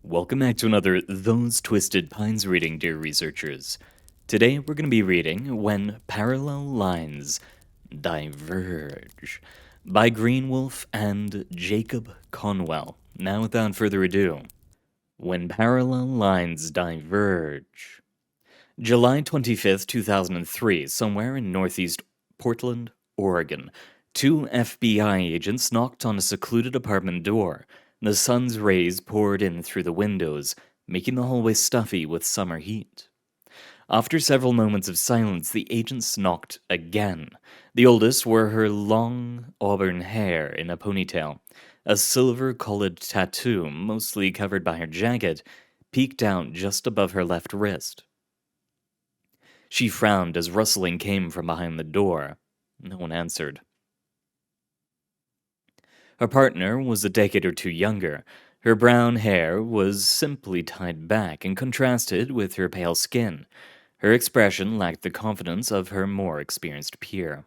Welcome back to another Those Twisted Pines reading, dear researchers. Today we're going to be reading When Parallel Lines Diverge by Greenwolf and Jacob Conwell. Now without further ado, When Parallel Lines Diverge. July 25th, 2003, somewhere in northeast Portland, Oregon, two FBI agents knocked on a secluded apartment door. The sun's rays poured in through the windows, making the hallway stuffy with summer heat. After several moments of silence, the agents knocked again. The oldest wore her long auburn hair in a ponytail. A silver-colored tattoo, mostly covered by her jacket, peeked out just above her left wrist. She frowned as rustling came from behind the door. No one answered. Her partner was a decade or two younger. Her brown hair was simply tied back and contrasted with her pale skin. Her expression lacked the confidence of her more experienced peer.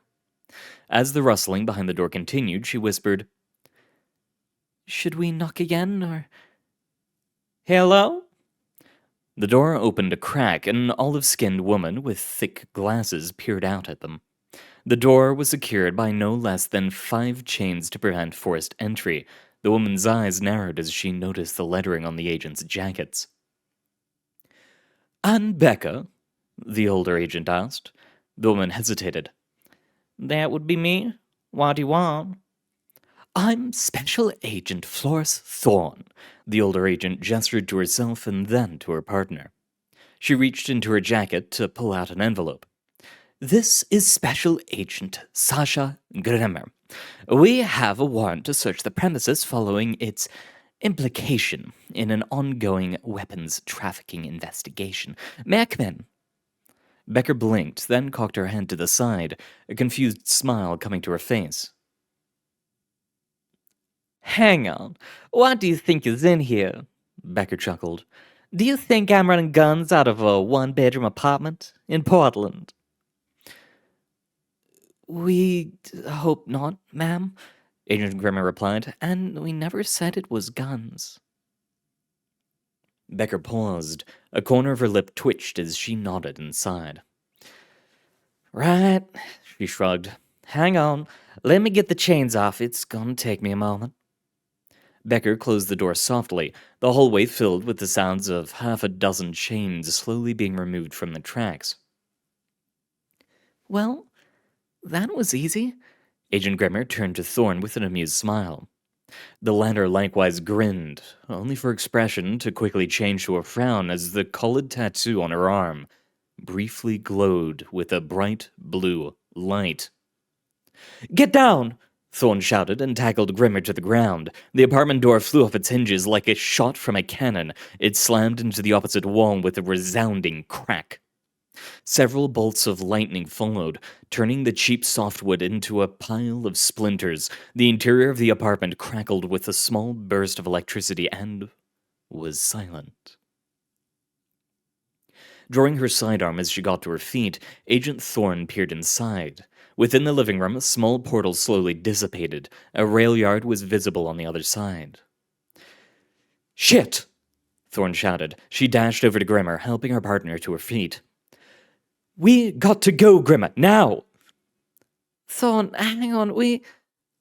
As the rustling behind the door continued, she whispered, "Should we knock again, or—" "Hello?" The door opened a crack, and an olive-skinned woman with thick glasses peered out at them. The door was secured by no less than 5 chains to prevent forced entry. The woman's eyes narrowed as she noticed the lettering on the agents' jackets. "And Becca?" the older agent asked. The woman hesitated. "That would be me. What do you want?" "I'm Special Agent Florence Thorne." The older agent gestured to herself and then to her partner. She reached into her jacket to pull out an envelope. "This is Special Agent Sasha Grimmer. We have a warrant to search the premises following its implication in an ongoing weapons trafficking investigation. May I come in?" Becker blinked, then cocked her head to the side, a confused smile coming to her face. "Hang on. What do you think is in here?" Becker chuckled. "Do you think I'm running guns out of a one-bedroom apartment in Portland?" "We hope not, ma'am," Agent Grimmer replied, "and we never said it was guns." Becker paused. A corner of her lip twitched as she nodded and sighed. "Right," she shrugged. "Hang on. Let me get the chains off. It's gonna take me a moment." Becker closed the door softly, the hallway filled with the sounds of half a dozen chains slowly being removed from the tracks. "Well, that was easy." Agent Grimmer turned to Thorne with an amused smile. The latter likewise grinned, only for expression to quickly change to a frown as the colored tattoo on her arm briefly glowed with a bright blue light. "Get down!" Thorne shouted and tackled Grimmer to the ground. The apartment door flew off its hinges like a shot from a cannon. It slammed into the opposite wall with a resounding crack. Several bolts of lightning followed, turning the cheap softwood into a pile of splinters. The interior of the apartment crackled with a small burst of electricity and was silent. Drawing her sidearm as she got to her feet, Agent Thorne peered inside. Within the living room, a small portal slowly dissipated. A rail yard was visible on the other side. "Shit!" Thorne shouted. She dashed over to Grimmer, helping her partner to her feet. "We got to go, Grimmer, now!" "Thorne, hang on,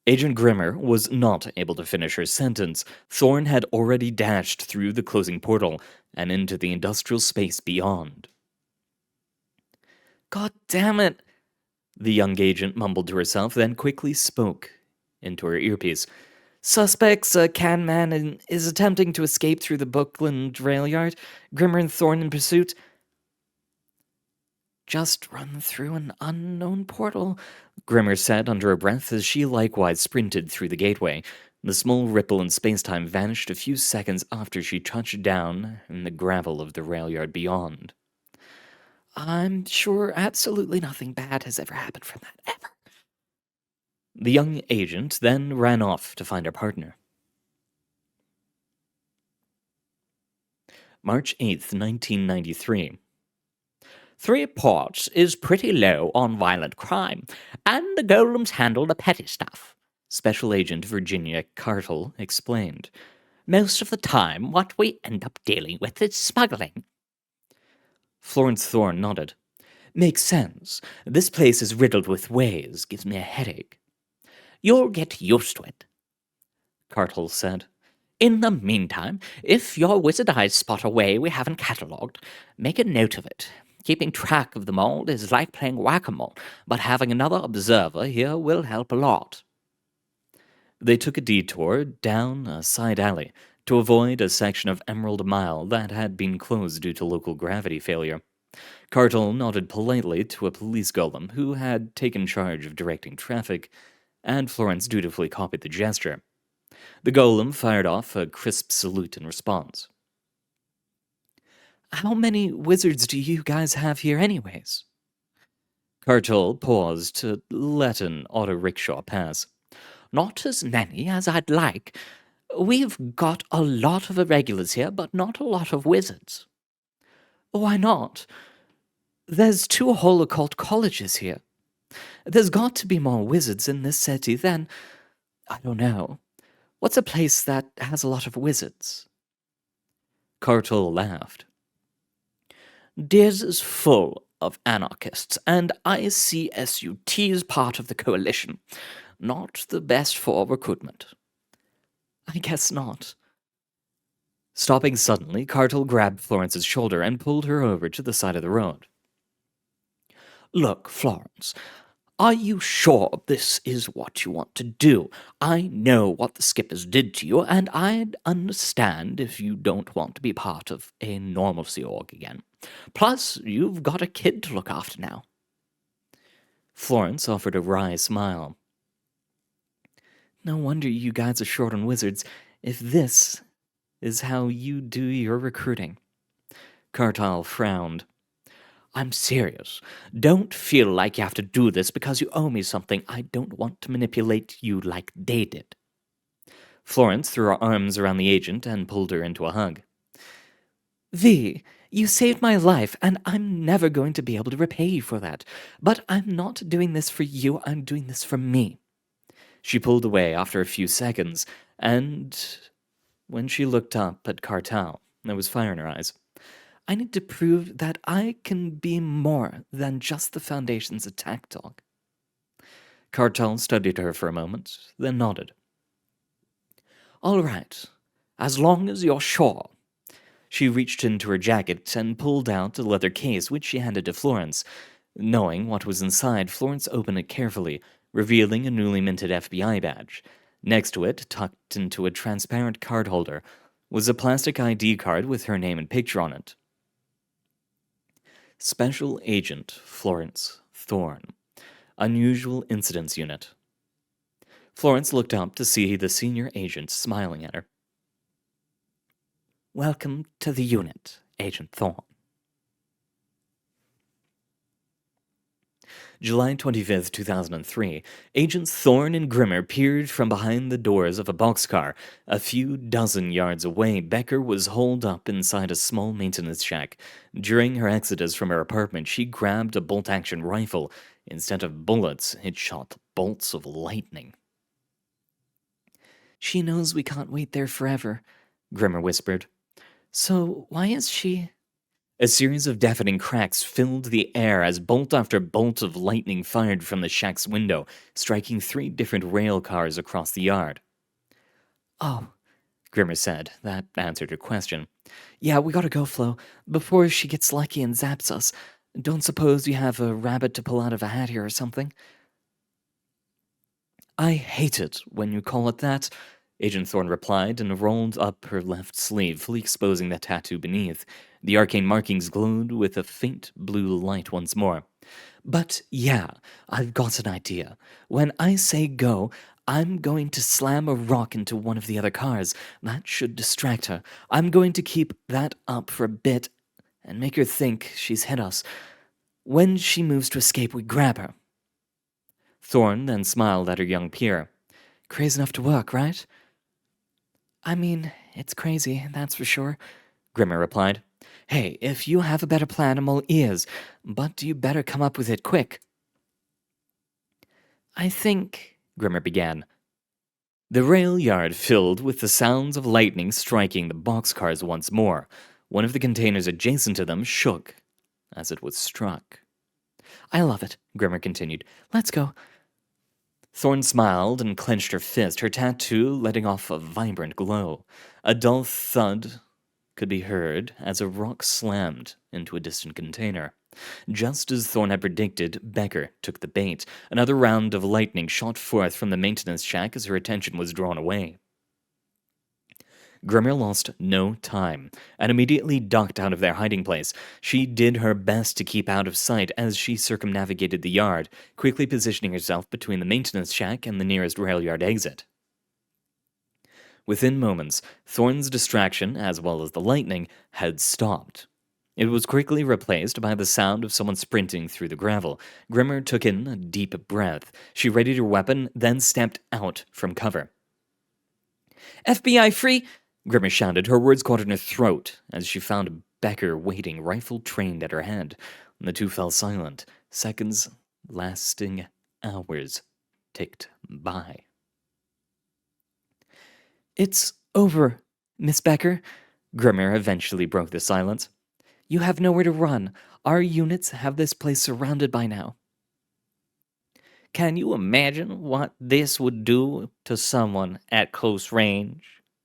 Agent Grimmer was not able to finish her sentence. Thorne had already dashed through the closing portal and into the industrial space beyond. "God damn it!" the young agent mumbled to herself, then quickly spoke into her earpiece. "Suspects, can man, and is attempting to escape through the Bookland rail yard. Grimmer and Thorne in pursuit. Just run through an unknown portal," Grimmer said under her breath as she likewise sprinted through the gateway. The small ripple in space-time vanished a few seconds after she touched down in the gravel of the rail yard beyond. "I'm sure absolutely nothing bad has ever happened from that, ever." The young agent then ran off to find her partner. March 8th, 1993. 3 ports is pretty low on violent crime, and the golems handle the petty stuff," Special Agent Virginia Cartle explained. Most of the time, what we end up dealing with is smuggling. Florence Thorne nodded. Makes sense. This place is riddled with ways. Gives me a headache. You'll get used to it. Cartel said. In the meantime, if your wizard eyes spot a way we haven't catalogued, make a note of it. Keeping track of them all is like playing whack-a-mole, but having another observer here will help a lot. They took a detour down a side alley to avoid a section of Emerald Mile that had been closed due to local gravity failure. Cartel nodded politely to a police golem who had taken charge of directing traffic, and Florence dutifully copied the gesture. The golem fired off a crisp salute in response. How many wizards do you guys have here anyways? Cartel paused to let an auto rickshaw pass. Not as many as I'd like. We've got a lot of irregulars here, but not a lot of wizards. Why not? There's 2 whole occult colleges here. There's got to be more wizards in this city than, I don't know. What's a place that has a lot of wizards? Cartel laughed. Diz is full of anarchists, and ICSUT is part of the coalition. Not the best for recruitment. I guess not. Stopping suddenly, Cartel grabbed Florence's shoulder and pulled her over to the side of the road. Look, Florence, are you sure this is what you want to do? I know what the skippers did to you, and I'd understand if you don't want to be part of a normalcy org again. Plus, you've got a kid to look after now. Florence offered a wry smile. No wonder you guys are short on wizards, if this is how you do your recruiting. Cartel frowned. I'm serious. Don't feel like you have to do this because you owe me something. I don't want to manipulate you like they did. Florence threw her arms around the agent and pulled her into a hug. V, you saved my life, and I'm never going to be able to repay you for that. But I'm not doing this for you, I'm doing this for me. She pulled away after a few seconds, and when she looked up at Cartel, there was fire in her eyes. I need to prove that I can be more than just the Foundation's attack dog. Cartel studied her for a moment, then nodded. All right, as long as you're sure. She reached into her jacket and pulled out a leather case, which she handed to Florence. Knowing what was inside, Florence opened it carefully, revealing a newly minted FBI badge. Next to it, tucked into a transparent card holder, was a plastic ID card with her name and picture on it. Special Agent Florence Thorne, Unusual Incidents Unit. Florence looked up to see the senior agent smiling at her. Welcome to the unit, Agent Thorne. July 25th, 2003, Agents Thorne and Grimmer peered from behind the doors of a boxcar. A few dozen yards away, Becker was holed up inside a small maintenance shack. During her exodus from her apartment, she grabbed a bolt-action rifle. Instead of bullets, it shot bolts of lightning. She knows we can't wait there forever, Grimmer whispered. So why is she... A series of deafening cracks filled the air as bolt after bolt of lightning fired from the shack's window, striking 3 different rail cars across the yard. Oh, Grimmer said. That answered her question. Yeah, we gotta go, Flo, before she gets lucky and zaps us. Don't suppose you have a rabbit to pull out of a hat here or something? I hate it when you call it that, Agent Thorne replied and rolled up her left sleeve, fully exposing the tattoo beneath. The arcane markings glowed with a faint blue light once more. But yeah, I've got an idea. When I say go, I'm going to slam a rock into one of the other cars. That should distract her. I'm going to keep that up for a bit and make her think she's hit us. When she moves to escape, we grab her. Thorne then smiled at her young peer. Crazy enough to work, right? I mean, it's crazy, that's for sure, Grimmer replied. Hey, if you have a better plan, I'm all ears, but you better come up with it quick. I think, Grimmer began. The rail yard filled with the sounds of lightning striking the boxcars once more. One of the containers adjacent to them shook as it was struck. I love it, Grimmer continued. Let's go. Thorn smiled and clenched her fist, her tattoo letting off a vibrant glow. A dull thud could be heard as a rock slammed into a distant container. Just as Thorn had predicted, Becker took the bait. Another round of lightning shot forth from the maintenance shack as her attention was drawn away. Grimmer lost no time and immediately ducked out of their hiding place. She did her best to keep out of sight as she circumnavigated the yard, quickly positioning herself between the maintenance shack and the nearest rail yard exit. Within moments, Thorn's distraction, as well as the lightning, had stopped. It was quickly replaced by the sound of someone sprinting through the gravel. Grimmer took in a deep breath. She readied her weapon, then stepped out from cover. FBI free! Grimmer shouted, her words caught in her throat as she found Becker waiting, rifle trained at her head. The two fell silent. Seconds, lasting hours, ticked by. It's over, Miss Becker. Grimmer eventually broke the silence. You have nowhere to run. Our units have this place surrounded by now. Can you imagine what this would do to someone at close range?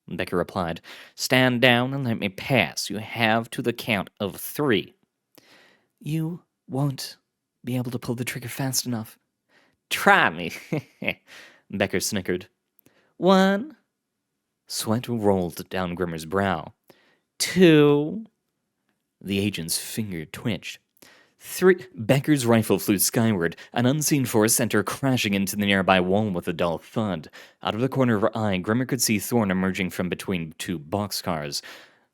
Becker replied. Stand down and let me pass. You have to the count of 3. You won't be able to pull the trigger fast enough. Try me. Becker snickered. 1. Sweat rolled down Grimmer's brow. 2. The agent's finger twitched. 3. Becker's rifle flew skyward. An unseen force sent her crashing into the nearby wall with a dull thud. Out of the corner of her eye, Grimmer could see Thorn emerging from between 2 boxcars.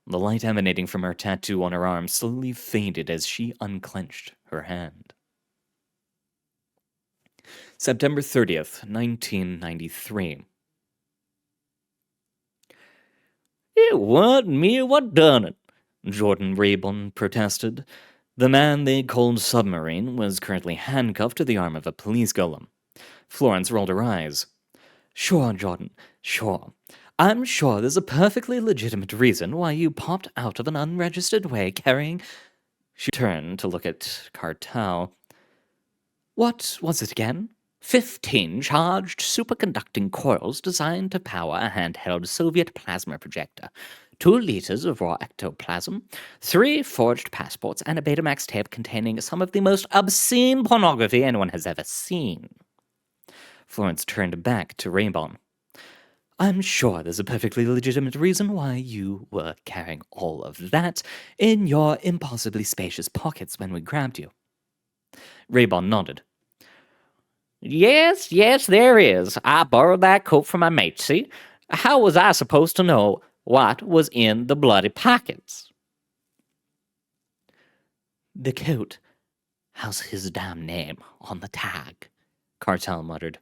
The light emanating from her tattoo on her arm slowly faded as she unclenched her hand. September 30th, 1993. It wasn't me what done it, Jordan Raybon protested. The man they called Submarine was currently handcuffed to the arm of a police golem. Florence rolled her eyes. Sure, Jordan, sure. I'm sure there's a perfectly legitimate reason why you popped out of an unregistered way carrying... She turned to look at Cartel. What was it again? 15 charged superconducting coils designed to power a handheld Soviet plasma projector. 2 liters of raw ectoplasm, 3 forged passports, and a Betamax tape containing some of the most obscene pornography anyone has ever seen. Florence turned back to Raybon. I'm sure there's a perfectly legitimate reason why you were carrying all of that in your impossibly spacious pockets when we grabbed you. Raybon nodded. Yes, there is. I borrowed that coat from my mate, see? How was I supposed to know what was in the bloody pockets? The coat has his damn name on the tag, Cartel muttered.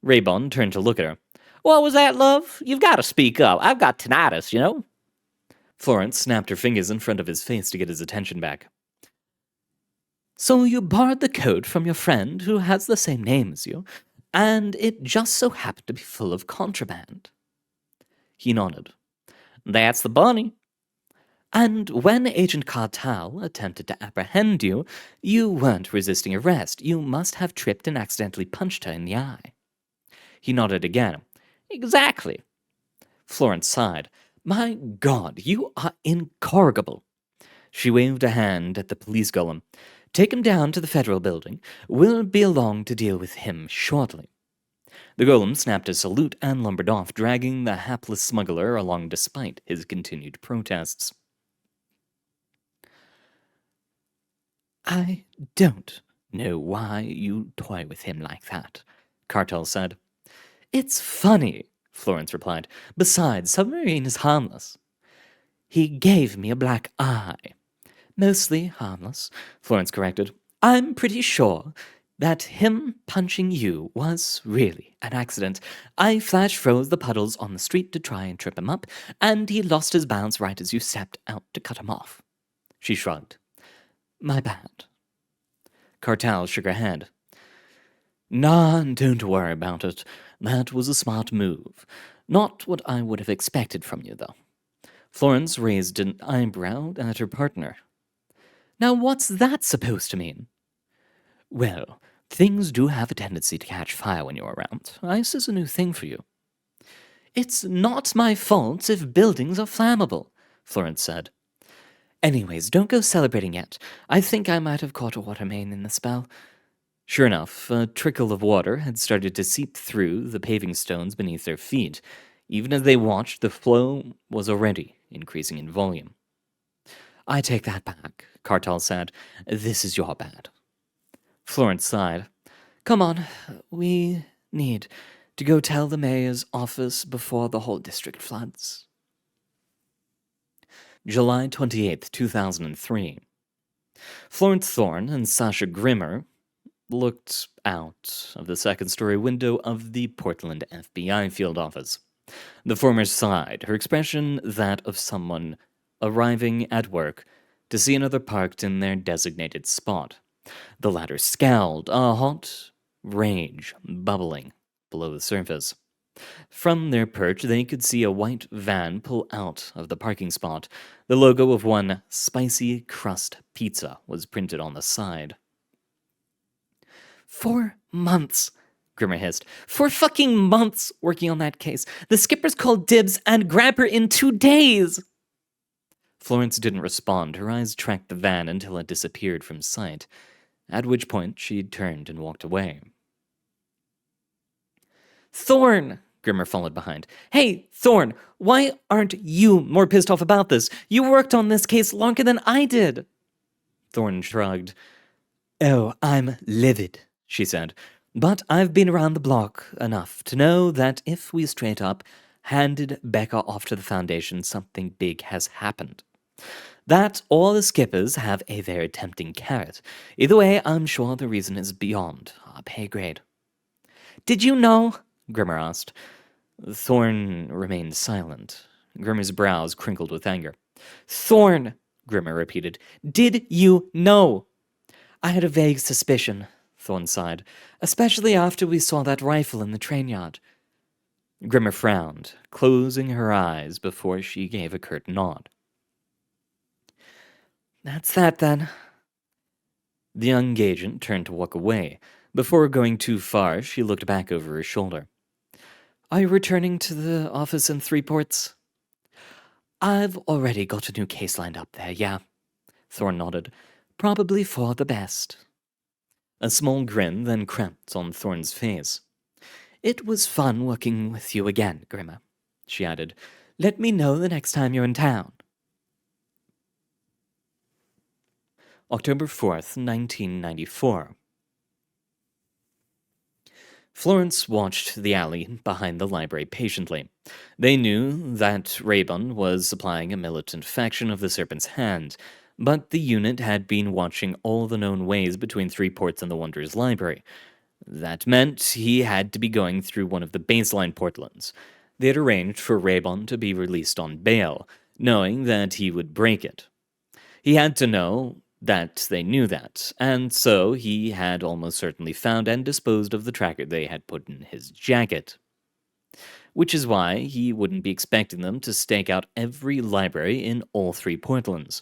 Raybon turned to look at her. What was that, love? You've got to speak up. I've got tinnitus, you know? Florence snapped her fingers in front of his face to get his attention back. So you borrowed the coat from your friend who has the same name as you, and it just so happened to be full of contraband. He nodded. That's the bunny. And when Agent Cartel attempted to apprehend you, you weren't resisting arrest. You must have tripped and accidentally punched her in the eye. He nodded again. Exactly. Florence sighed. My God, you are incorrigible. She waved a hand at the police golem. Take him down to the federal building. We'll be along to deal with him shortly. The golem snapped a salute and lumbered off, dragging the hapless smuggler along despite his continued protests. I don't know why you toy with him like that, Cartel said. It's funny, Florence replied. Besides, Submarine is harmless. He gave me a black eye. Mostly harmless, Florence corrected. I'm pretty sure that him punching you was really an accident. I flash froze the puddles on the street to try and trip him up, and he lost his balance right as you stepped out to cut him off. She shrugged. My bad. Cartel shook her head. Nah, don't worry about it. That was a smart move. Not what I would have expected from you, though. Florence raised an eyebrow at her partner. Now, what's that supposed to mean? Well, things do have a tendency to catch fire when you're around. Ice is a new thing for you. It's not my fault if buildings are flammable, Florence said. Anyways, don't go celebrating yet. I think I might have caught a water main in the spell. Sure enough, a trickle of water had started to seep through the paving stones beneath their feet. Even as they watched, the flow was already increasing in volume. I take that back, Kartal said. This is your bad. Florence sighed. Come on, we need to go tell the mayor's office before the whole district floods. July 28th, 2003. Florence Thorne and Sasha Grimmer looked out of the second-story window of the Portland FBI field office. The former sighed, her expression that of someone arriving at work to see another parked in their designated spot. The latter scowled, a hot rage bubbling below the surface. From their perch, they could see a white van pull out of the parking spot. The logo of one spicy crust pizza was printed on the side. 4 months, Grimmer hissed. 4 fucking months working on that case. The skippers called dibs and grabbed her in 2 days. Florence didn't respond. Her eyes tracked the van until it disappeared from sight, at which point she turned and walked away. Thorne, Grimmer followed behind. Hey, Thorne, why aren't you more pissed off about this? You worked on this case longer than I did. Thorne shrugged. Oh, I'm livid, she said. But I've been around the block enough to know that if we straight up handed Becca off to the Foundation, something big has happened. That or the skippers have a very tempting carrot. Either way, I'm sure the reason is beyond our pay grade. Did you know? Grimmer asked. Thorne remained silent. Grimmer's brows crinkled with anger. Thorne, Grimmer repeated. Did you know? I had a vague suspicion, Thorne sighed, especially after we saw that rifle in the train yard. Grimmer frowned, closing her eyes before she gave a curt nod. That's that, then. The young agent turned to walk away. Before going too far, she looked back over her shoulder. Are you returning to the office in Three Ports? I've already got a new case lined up there, yeah. Thorne nodded. Probably for the best. A small grin then crept on Thorne's face. It was fun working with you again, Grimmer, she added. Let me know the next time you're in town. October 4th, 1994. Florence watched the alley behind the library patiently. They knew that Raybon was supplying a militant faction of the Serpent's Hand, but the unit had been watching all the known ways between Three Ports and the Wanderer's Library. That meant he had to be going through one of the baseline portlands. They had arranged for Raybon to be released on bail, knowing that he would break it. He had to know that they knew that, and so he had almost certainly found and disposed of the tracker they had put in his jacket. Which is why he wouldn't be expecting them to stake out every library in all 3 portlands.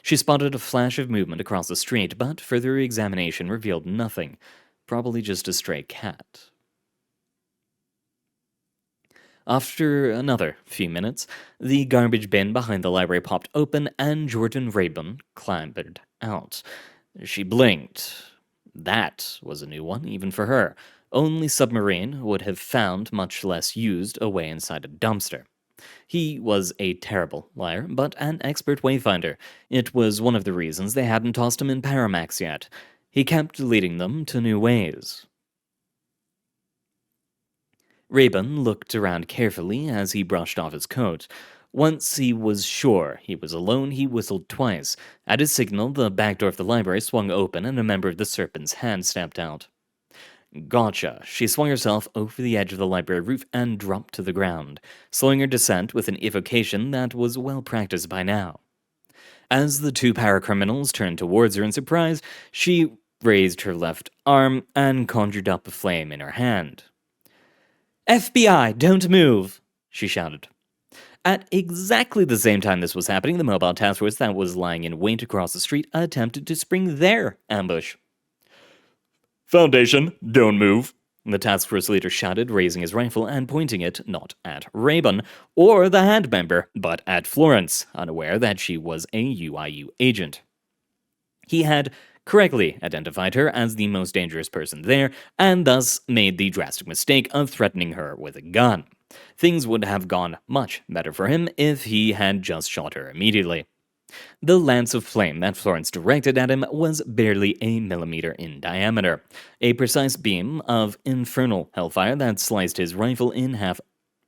She spotted a flash of movement across the street, but further examination revealed nothing. Probably just a stray cat. After another few minutes, the garbage bin behind the library popped open and Jordan Raybon clambered out. She blinked. That was a new one, even for her. Only Submarine would have found, much less used, away inside a dumpster. He was a terrible liar, but an expert wayfinder. It was one of the reasons they hadn't tossed him in Paramax yet. He kept leading them to new ways. Raybon looked around carefully as he brushed off his coat. Once he was sure he was alone, he whistled twice. At his signal, the back door of the library swung open and a member of the Serpent's Hand stepped out. Gotcha. She swung herself over the edge of the library roof and dropped to the ground, slowing her descent with an evocation that was well practiced by now. As the 2 paracriminals turned towards her in surprise, she raised her left arm and conjured up a flame in her hand. FBI, don't move, she shouted. At exactly the same time this was happening, the mobile task force that was lying in wait across the street attempted to spring their ambush. Foundation, don't move. The task force leader shouted, raising his rifle and pointing it not at Raven or the hand member, but at Florence, unaware that she was a UIU agent. He had correctly identified her as the most dangerous person there, and thus made the drastic mistake of threatening her with a gun. Things would have gone much better for him if he had just shot her immediately. The lance of flame that Florence directed at him was barely a millimeter in diameter, a precise beam of infernal hellfire that sliced his rifle in half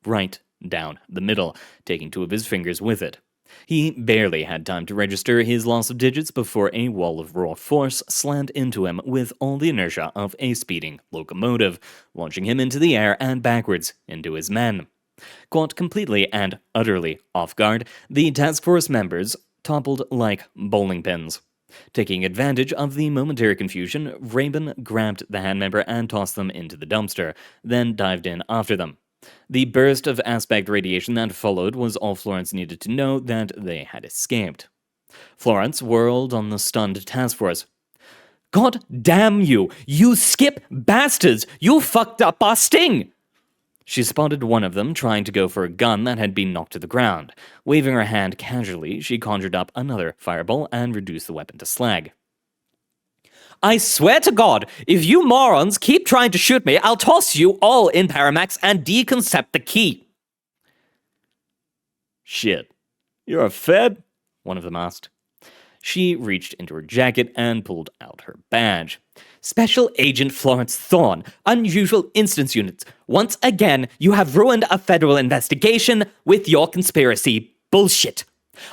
right down the middle, taking 2 of his fingers with it. He barely had time to register his loss of digits before a wall of raw force slammed into him with all the inertia of a speeding locomotive, launching him into the air and backwards into his men. Caught completely and utterly off guard, the task force members toppled like bowling pins. Taking advantage of the momentary confusion, Raven grabbed the hand member and tossed them into the dumpster, then dived in after them. The burst of aspect radiation that followed was all Florence needed to know that they had escaped. Florence whirled on the stunned task force. God damn you! You skip bastards! You fucked up our sting! She spotted one of them trying to go for a gun that had been knocked to the ground. Waving her hand casually, she conjured up another fireball and reduced the weapon to slag. I swear to God, if you morons keep trying to shoot me, I'll toss you all in Paramax and deconcept the key. Shit. You're a Fed? One of them asked. She reached into her jacket and pulled out her badge. Special Agent Florence Thorne, Unusual Instance Units. Once again, you have ruined a federal investigation with your conspiracy bullshit.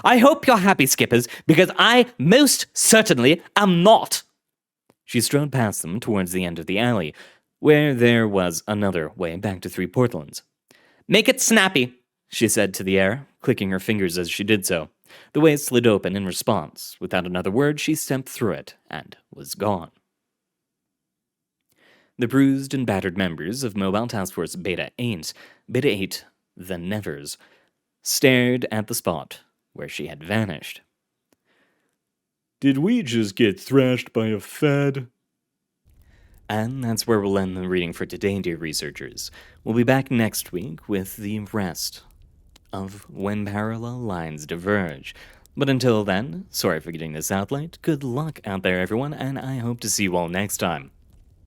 I hope you're happy, Skippers, because I most certainly am not. She strode past them towards the end of the alley, where there was another way back to 3 Portlands. Make it snappy, she said to the air, clicking her fingers as she did so. The way slid open in response. Without another word, she stepped through it and was gone. The bruised and battered members of Mobile Task Force Beta 8, the Nevers, stared at the spot where she had vanished. Did we just get thrashed by a Fed? And that's where we'll end the reading for today, dear researchers. We'll be back next week with the rest of When Parallel Lines Diverge. But until then, sorry for getting this out late, good luck out there everyone, and I hope to see you all next time.